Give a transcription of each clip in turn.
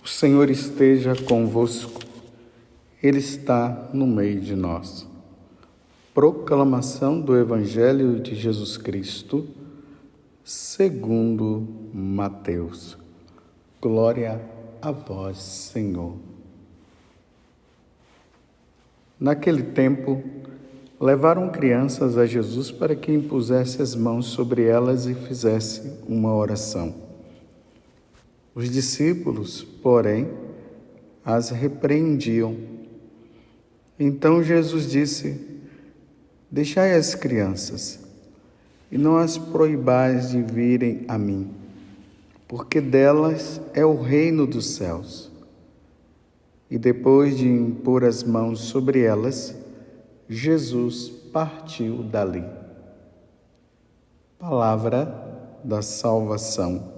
O Senhor esteja convosco, Ele está no meio de nós. Proclamação do Evangelho de Jesus Cristo, segundo Mateus. Glória a vós, Senhor. Naquele tempo, levaram crianças a Jesus para que impusesse as mãos sobre elas e fizesse uma oração. Os discípulos, porém, as repreendiam. Então Jesus disse: Deixai as crianças, e não as proibais de virem a mim, porque delas é o reino dos céus. E depois de impor as mãos sobre elas, Jesus partiu dali. Palavra da salvação.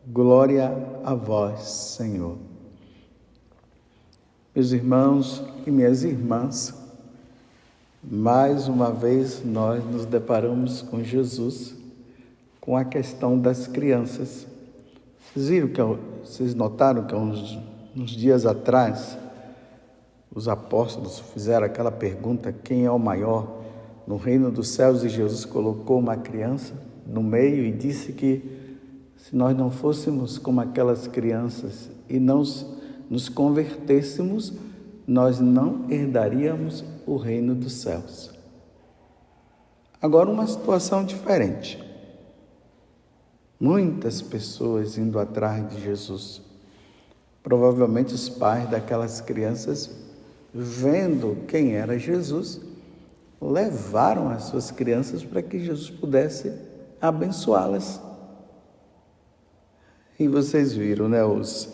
Glória a vós, Senhor. Meus irmãos e minhas irmãs, mais uma vez nós nos deparamos com Jesus, com a questão das crianças. Vocês notaram que uns dias atrás, os apóstolos fizeram aquela pergunta: quem é o maior no reino dos céus? E Jesus colocou uma criança no meio e disse que se nós não fôssemos como aquelas crianças e não nos convertêssemos, nós não herdaríamos o reino dos céus. Agora, uma situação diferente. Muitas pessoas indo atrás de Jesus. Provavelmente os pais daquelas crianças, vendo quem era Jesus, levaram as suas crianças para que Jesus pudesse abençoá-las. E vocês viram, né, os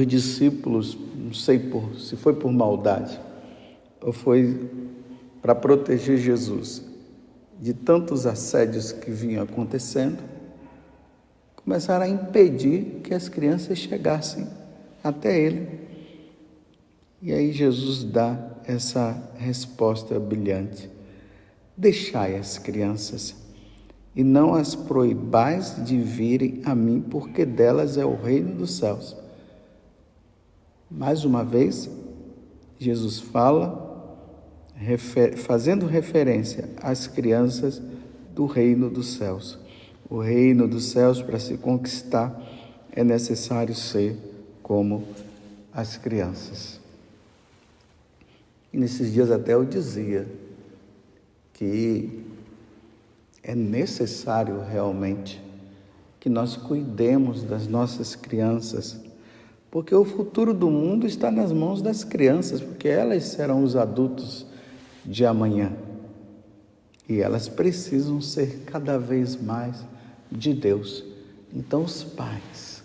discípulos, não sei se foi por maldade ou foi para proteger Jesus de tantos assédios que vinham acontecendo, começaram a impedir que as crianças chegassem até ele. E aí Jesus dá essa resposta brilhante: deixai as crianças, e não as proibais de virem a mim, porque delas é o reino dos céus. Mais uma vez, Jesus fala, fazendo referência às crianças do reino dos céus. O reino dos céus, para se conquistar, é necessário ser como as crianças. E nesses dias até eu dizia que é necessário realmente que nós cuidemos das nossas crianças, porque o futuro do mundo está nas mãos das crianças, porque elas serão os adultos de amanhã. E elas precisam ser cada vez mais de Deus. Então, os pais,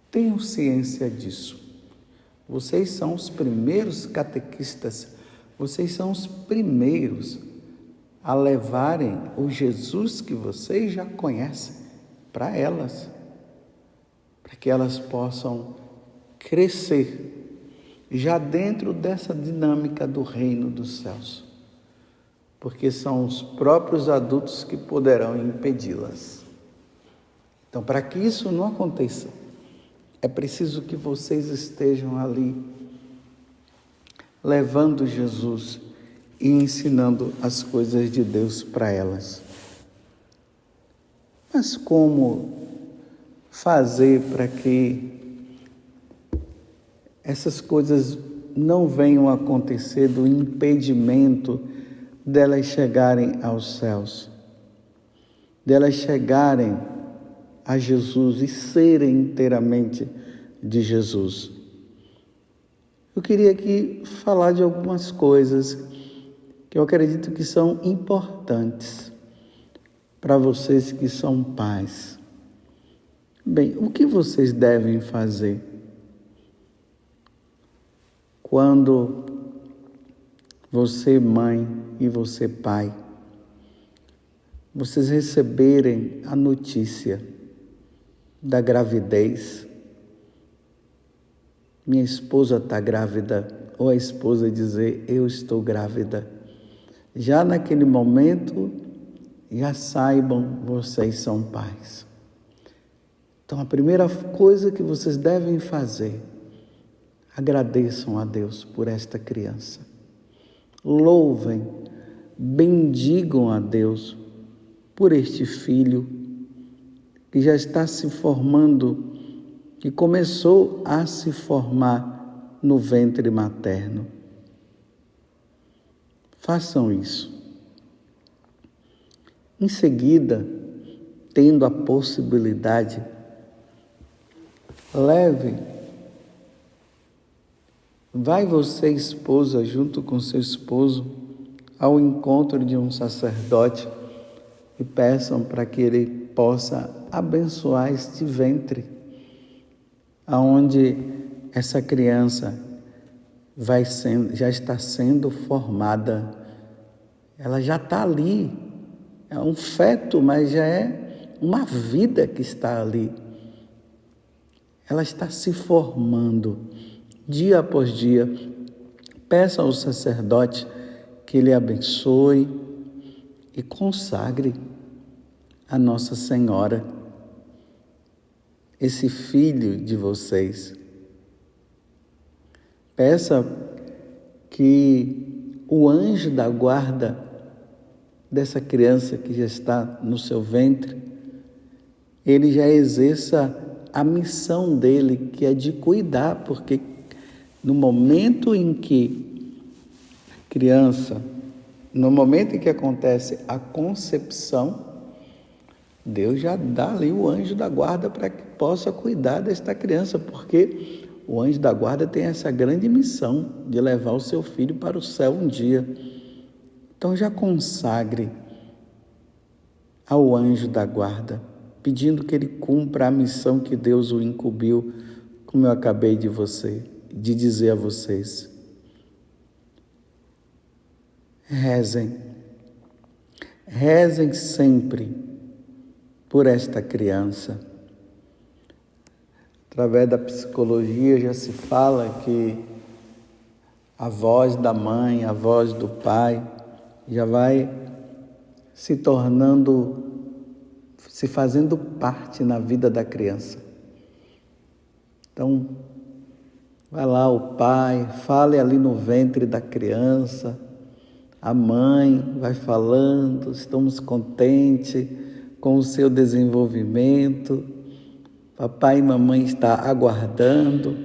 tenham ciência disso. Vocês são os primeiros catequistas, vocês são os primeiros a levarem o Jesus que vocês já conhecem para elas, para que elas possam crescer já dentro dessa dinâmica do reino dos céus, porque são os próprios adultos que poderão impedi-las. Então, para que isso não aconteça, é preciso que vocês estejam ali levando Jesus e ensinando as coisas de Deus para elas. Mas como fazer para que essas coisas não venham a acontecer do impedimento delas chegarem aos céus, delas chegarem a Jesus e serem inteiramente de Jesus? Eu queria aqui falar de algumas coisas que eu acredito que são importantes para vocês que são pais. Bem, o que vocês devem fazer quando você, mãe, e você, pai, vocês receberem a notícia da gravidez? Minha esposa está grávida, ou a esposa dizer: eu estou grávida. Já naquele momento, já saibam, vocês são pais. Então, a primeira coisa que vocês devem fazer, agradeçam a Deus por esta criança. Louvem, bendigam a Deus por este filho que já está se formando, que começou a se formar no ventre materno. Façam isso. Em seguida, tendo a possibilidade, vai você, esposa, junto com seu esposo, ao encontro de um sacerdote e peçam para que ele possa abençoar este ventre, aonde essa criança já está sendo formada. Ela já está ali, é um feto, mas já é uma vida que está ali. Ela está se formando dia após dia. Peça ao sacerdote que ele abençoe e consagre a Nossa Senhora esse filho de vocês. Peça que o anjo da guarda dessa criança que já está no seu ventre, ele já exerça a missão dele, que é de cuidar, porque no momento em que acontece a concepção, Deus já dá ali o anjo da guarda para que possa cuidar desta criança, porque o anjo da guarda tem essa grande missão de levar o seu filho para o céu um dia. Então já consagre ao anjo da guarda, pedindo que ele cumpra a missão que Deus o incumbiu, como eu acabei de dizer a vocês. Rezem sempre por esta criança. Através da psicologia já se fala que a voz da mãe, a voz do pai, já vai se fazendo parte na vida da criança. Então, vai lá o pai, fale ali no ventre da criança, a mãe vai falando, estamos contentes com o seu desenvolvimento, papai e mamãe estão aguardando.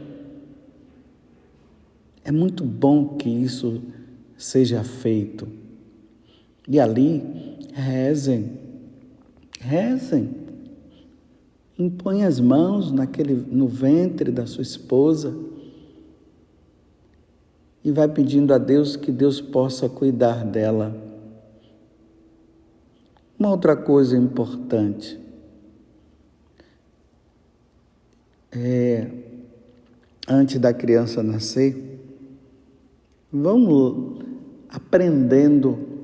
É muito bom que isso seja feito. E ali, rezem, impõe as mãos no ventre da sua esposa e vai pedindo a Deus que Deus possa cuidar dela. Uma outra coisa importante antes da criança nascer, vamos aprendendo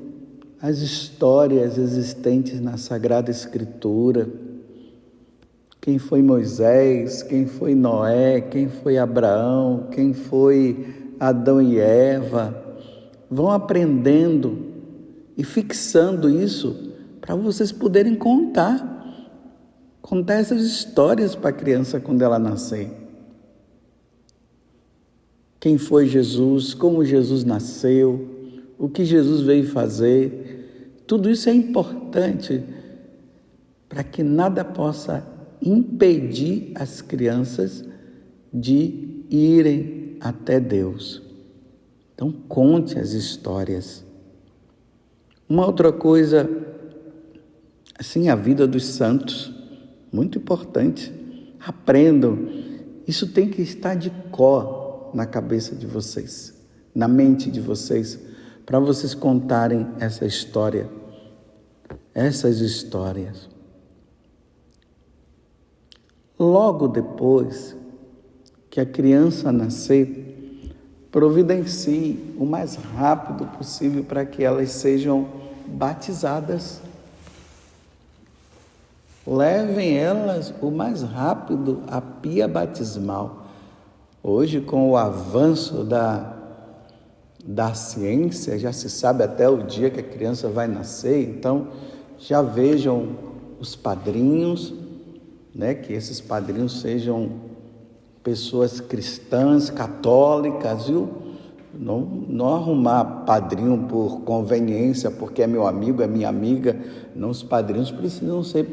as histórias existentes na Sagrada Escritura. Quem foi Moisés, quem foi Noé, quem foi Abraão, quem foi Adão e Eva. Vão aprendendo e fixando isso para vocês poderem contar essas histórias para a criança quando ela nascer. Quem foi Jesus, como Jesus nasceu, o que Jesus veio fazer. Tudo isso é importante para que nada possa impedir as crianças de irem até Deus. Então, conte as histórias. Uma outra coisa, assim, a vida dos santos, muito importante. Aprendam. Isso tem que estar de cor na cabeça de vocês, na mente de vocês, para vocês contarem essas histórias. Logo depois que a criança nascer, providencie o mais rápido possível para que elas sejam batizadas. Levem elas o mais rápido à pia batismal. Hoje, com o avanço da ciência, já se sabe até o dia que a criança vai nascer, então já vejam os padrinhos né? Que esses padrinhos sejam pessoas cristãs, católicas, viu? Não arrumar padrinho por conveniência, porque é meu amigo, é minha amiga. Não, os padrinhos precisam ser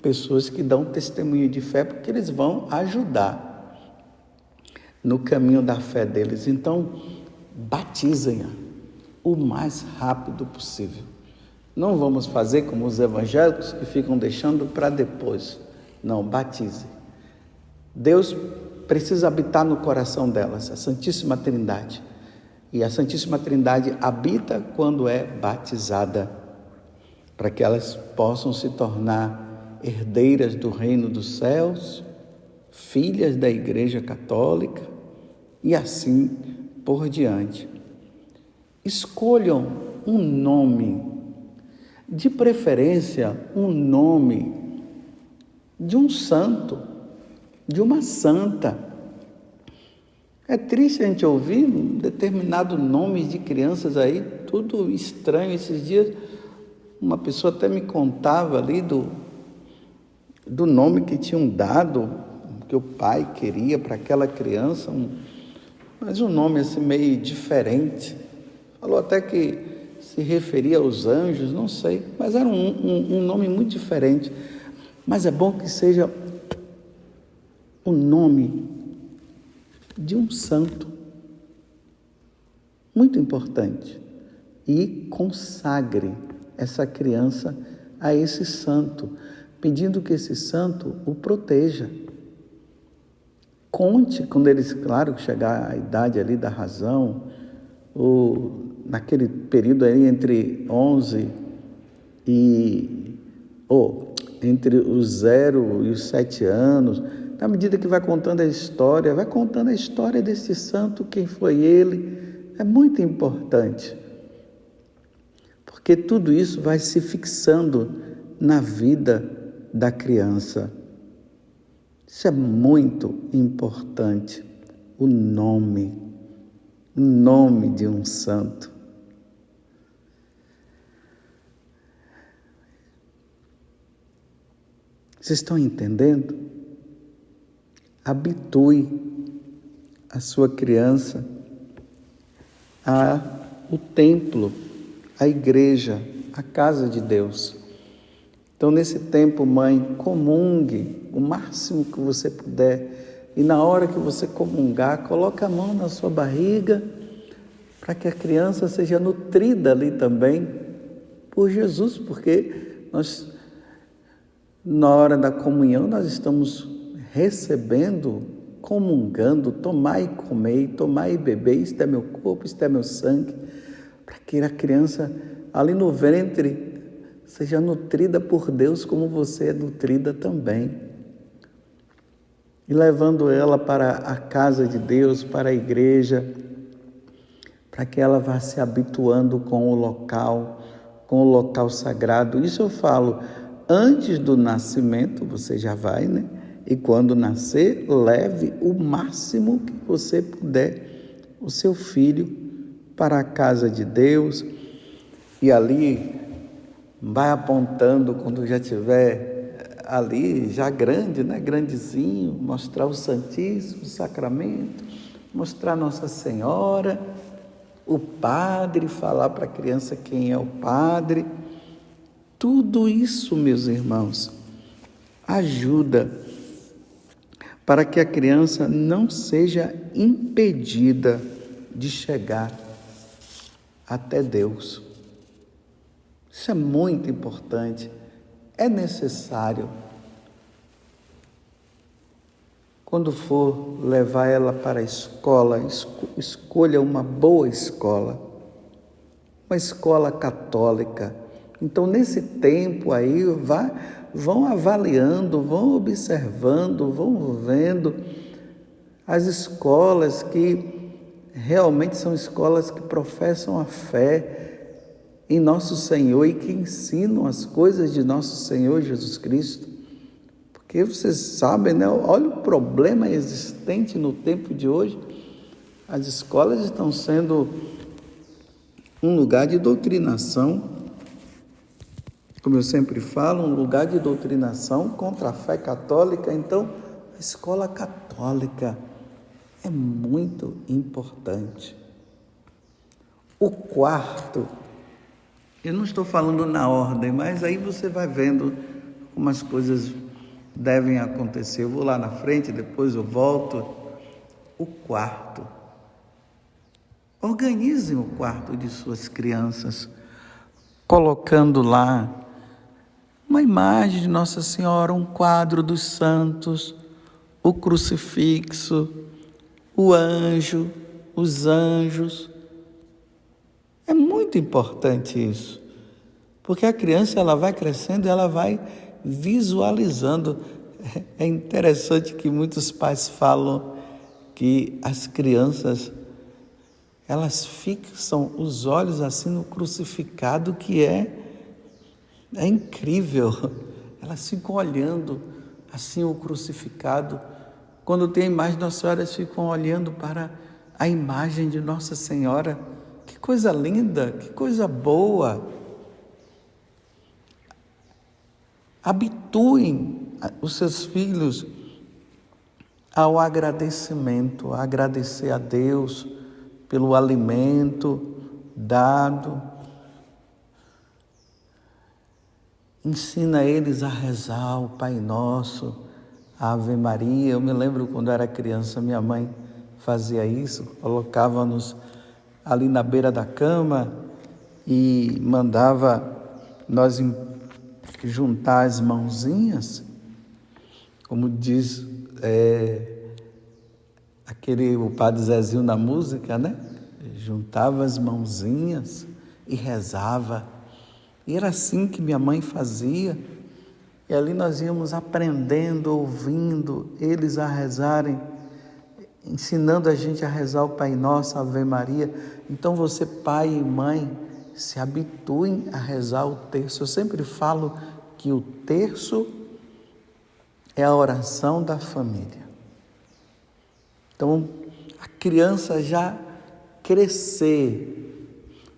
pessoas que dão testemunho de fé, porque eles vão ajudar no caminho da fé deles. Então, batizem-a o mais rápido possível. Não vamos fazer como os evangélicos que ficam deixando para depois. Não, batize. Deus precisa habitar no coração delas, a Santíssima Trindade. E a Santíssima Trindade habita quando é batizada, para que elas possam se tornar herdeiras do reino dos céus, filhas da Igreja Católica e assim por diante. Escolham um nome, de preferência um nome de um santo, de uma santa. É triste a gente ouvir um determinado nome de crianças aí, tudo estranho. Esses dias uma pessoa até me contava ali do nome que tinham dado, que o pai queria para aquela criança, mas um nome assim meio diferente. Falou até que se referia aos anjos, não sei, mas era um nome muito diferente. Mas é bom que seja o nome de um santo, muito importante, e consagre essa criança a esse santo, pedindo que esse santo o proteja. Conte, quando eles, claro, chegar à idade ali da razão, ou naquele período aí entre 11 entre os 0 e os 7 anos, na medida que vai contando a história desse santo, quem foi ele, é muito importante, porque tudo isso vai se fixando na vida da criança. Isso é muito importante, o nome de um santo. Vocês estão entendendo? Habitue a sua criança ao templo, à igreja, à casa de Deus. Então, nesse tempo, mãe, comungue o máximo que você puder. E na hora que você comungar, coloque a mão na sua barriga, para que a criança seja nutrida ali também por Jesus, porque na hora da comunhão, nós estamos recebendo, comungando, tomai e comei, tomai e bebei, isto é meu corpo, isto é meu sangue, para que a criança ali no ventre seja nutrida por Deus como você é nutrida também. E levando ela para a casa de Deus, para a igreja, para que ela vá se habituando com o local sagrado. Isso eu falo, antes do nascimento, você já vai, né? E quando nascer, leve o máximo que você puder o seu filho para a casa de Deus. E ali vai apontando, quando já estiver ali, já grande, né? Grandezinho, mostrar o Santíssimo Sacramento, mostrar Nossa Senhora, o padre, falar para a criança quem é o padre. Tudo isso, meus irmãos, ajuda para que a criança não seja impedida de chegar até Deus. Isso é muito importante, é necessário. Quando for levar ela para a escola, escolha uma boa escola, uma escola católica. Então, nesse tempo aí, vão avaliando, vão observando, vão vendo as escolas que realmente são escolas que professam a fé em nosso Senhor e que ensinam as coisas de nosso Senhor Jesus Cristo. Porque vocês sabem, né? Olha o problema existente no tempo de hoje. As escolas estão sendo um lugar de doutrinação. Como eu sempre falo, um lugar de doutrinação contra a fé católica. Então, a escola católica é muito importante. O quarto, eu não estou falando na ordem, mas aí você vai vendo como as coisas devem acontecer. Eu vou lá na frente, depois eu volto. O quarto. Organizem o quarto de suas crianças, colocando lá uma imagem de Nossa Senhora, um quadro dos santos, o crucifixo, o anjo, os anjos. É muito importante isso, porque a criança ela vai crescendo, ela vai visualizando. É interessante que muitos pais falam que as crianças elas fixam os olhos assim no crucificado, que é incrível. Elas ficam olhando assim o crucificado. Quando tem a imagem de Nossa Senhora, elas ficam olhando para a imagem de Nossa Senhora. Que coisa linda, que coisa boa. Habituem os seus filhos ao agradecimento, a agradecer a Deus pelo alimento dado. Ensina eles a rezar o Pai Nosso, a Ave Maria. Eu me lembro quando era criança, minha mãe fazia isso, colocava-nos ali na beira da cama e mandava nós juntar as mãozinhas, como diz o Padre Zezinho na música, né? Juntava as mãozinhas e rezava. E era assim que minha mãe fazia. E ali nós íamos aprendendo, ouvindo eles a rezarem, ensinando a gente a rezar o Pai Nosso, a Ave Maria. Então você, pai e mãe, se habituem a rezar o terço. Eu sempre falo que o terço é a oração da família. Então, a criança já crescer,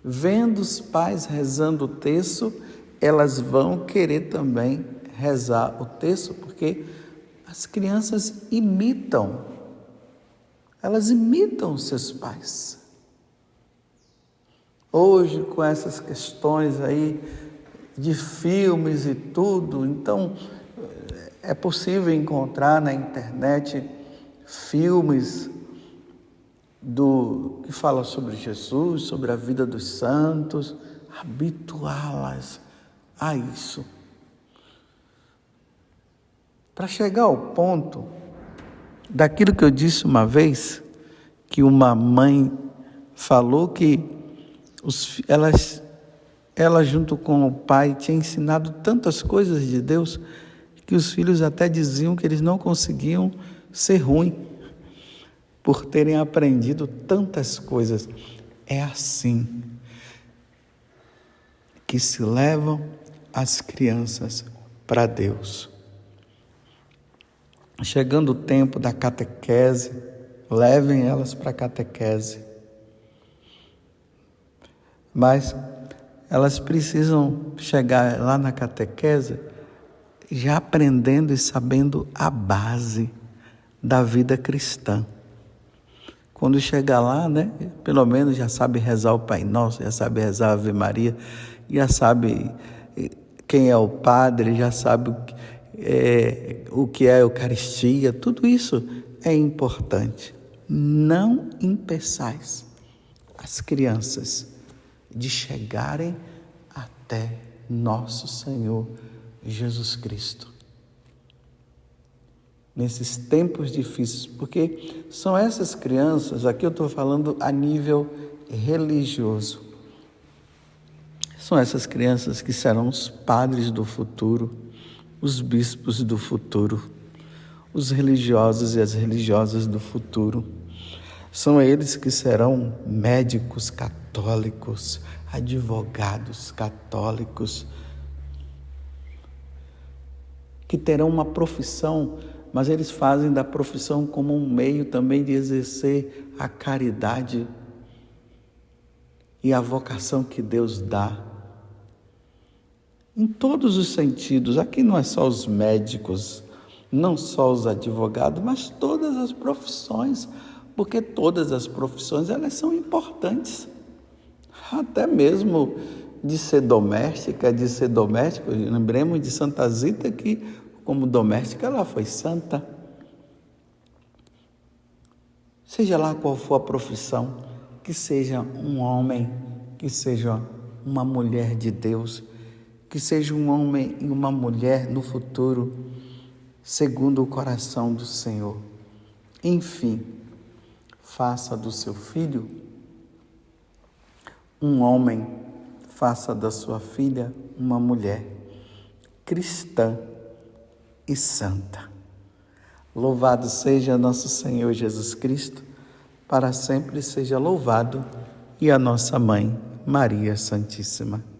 vendo os pais rezando o terço, elas vão querer também rezar o terço, porque as crianças imitam, elas imitam os seus pais. Hoje, com essas questões aí de filmes e tudo, então é possível encontrar na internet filmes que falam sobre Jesus, sobre a vida dos santos, habituá-las a isso. Para chegar ao ponto daquilo que eu disse uma vez, que uma mãe falou que ela junto com o pai tinha ensinado tantas coisas de Deus que os filhos até diziam que eles não conseguiam ser ruins por terem aprendido tantas coisas. É assim que se levam as crianças para Deus. Chegando o tempo da catequese, levem elas para a catequese. Mas elas precisam chegar lá na catequese já aprendendo e sabendo a base da vida cristã. Quando chegar lá, né, pelo menos já sabe rezar o Pai Nosso, já sabe rezar a Ave Maria, já sabe quem é o padre, já sabe o que é a Eucaristia. Tudo isso é importante. Não impeçais as crianças de chegarem até nosso Senhor Jesus Cristo. Nesses tempos difíceis, porque são essas crianças, aqui eu estou falando a nível religioso, são essas crianças que serão os padres do futuro, os bispos do futuro, os religiosos e as religiosas do futuro. São eles que serão médicos católicos, advogados católicos, que terão uma profissão, mas eles fazem da profissão como um meio também de exercer a caridade e a vocação que Deus dá. em todos os sentidos. Aqui não é só os médicos, não só os advogados, mas todas as profissões, porque todas as profissões elas são importantes. Até mesmo de ser doméstica, de ser doméstico. Lembremos de Santa Zita que, como doméstica, ela foi santa. Seja lá qual for a profissão, que seja um homem, que seja uma mulher de Deus, que seja um homem e uma mulher no futuro, segundo o coração do Senhor. Enfim, faça do seu filho um homem, faça da sua filha uma mulher cristã e santa. Louvado seja nosso Senhor Jesus Cristo, para sempre seja louvado, e a nossa Mãe, Maria Santíssima.